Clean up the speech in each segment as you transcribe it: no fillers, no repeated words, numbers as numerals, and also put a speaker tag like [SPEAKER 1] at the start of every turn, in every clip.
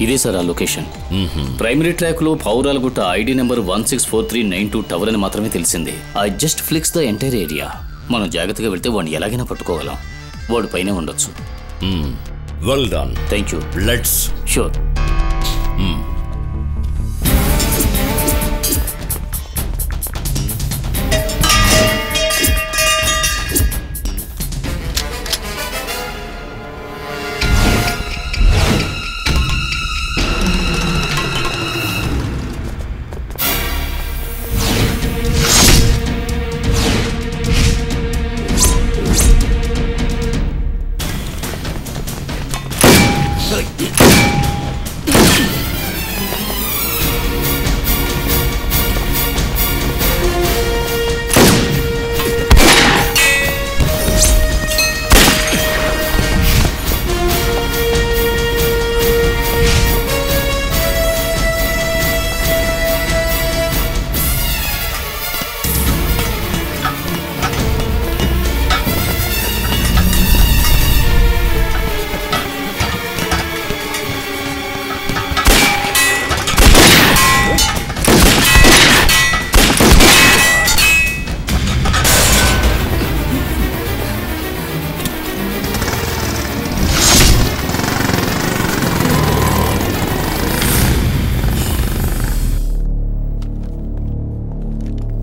[SPEAKER 1] ఇదే సార్ ఆ location. Primary track లో పౌరాలగుట్ట ఐడి నెంబర్ 164392 టవర్ అని మాత్రమే తెలిసింది. I just flicks the entire area. మనం జాగ్రత్తగా వెళ్తే వాడిని ఎలాగైనా పట్టుకోగలం. వాడు పైనే ఉండొచ్చు.
[SPEAKER 2] Well done.
[SPEAKER 1] Thank you.
[SPEAKER 2] Let's.
[SPEAKER 1] Sure.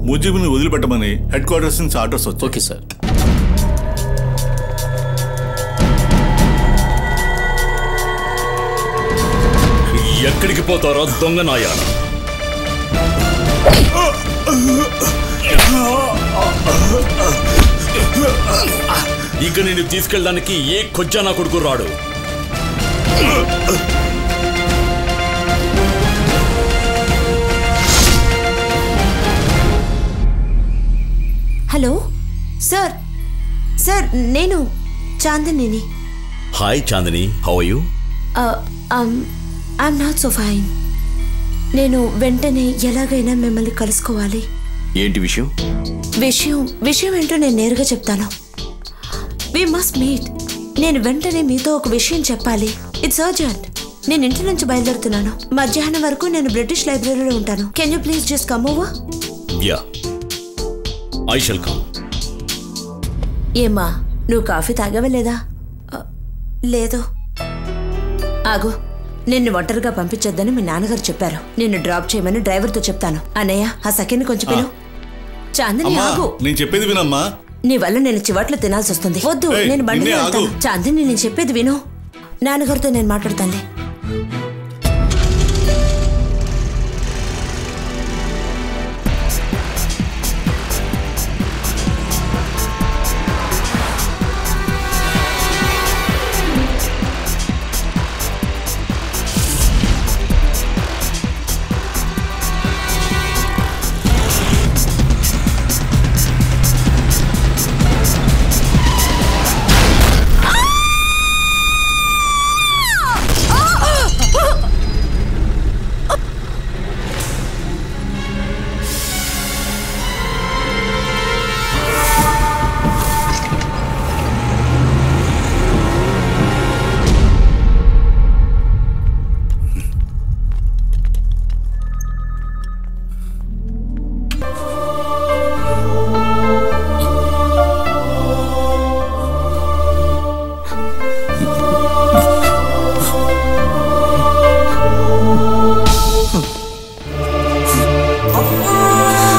[SPEAKER 3] ముజీబుని వదిలిపెట్టమని హెడ్ క్వార్టర్స్ నుంచి ఆర్డర్స్ వచ్చాయి.
[SPEAKER 1] Okay sir.
[SPEAKER 2] ఎక్కడికి పోతారో దొంగ నాయాల? ఇక నేను తీసుకెళ్ళడానికి ఏ కొజ్జా నా కొడుకు రాడు.
[SPEAKER 4] Hello sir. సార్ నేను Chandini.
[SPEAKER 2] Hi Chandini, how are you?
[SPEAKER 4] I'm not so fine. నేను వెంటనే ఎలాగైనా మిమ్మల్ని కలుసుకోవాలి.
[SPEAKER 1] ఏంటి విషయం?
[SPEAKER 4] విషయం ఏంటో నేను నేరుగా చెప్తాను. We must meet. నేను వెంటనే మీతో ఒక విషయం చెప్పాలి. It's urgent. నేను ఇంటి నుంచి బయలుదేరుతున్నాను. మధ్యాహ్నం వరకు నేను బ్రిటిష్ లైబ్రరీలో ఉంటాను. Can you please just come over?
[SPEAKER 2] Yeah, I shall come.
[SPEAKER 4] ఏమ్మా, నువ్వు కాఫీ తాగవలేదా? లేదు. ఆగు, నిన్ను ఒంటరిగా పంపించొద్దని మీ నాన్నగారు చెప్పారు. నిన్ను డ్రాప్ చేయమని డ్రైవర్తో చెప్తాను. అన్నయ్య, ఆ సెకండ్ కొంచెం పిలు. చాందిని ఆగు.
[SPEAKER 3] నేను చెప్పేది వినమ్మా.
[SPEAKER 4] నీ వల్ల నేను చివాట్లు తినాల్సి వస్తుంది. వద్దు, నేను బండిలో వెళ్తాను. చాందిని, నేను చెప్పేది విను. నాన్నగారితో నేను మాట్లాడతానులే.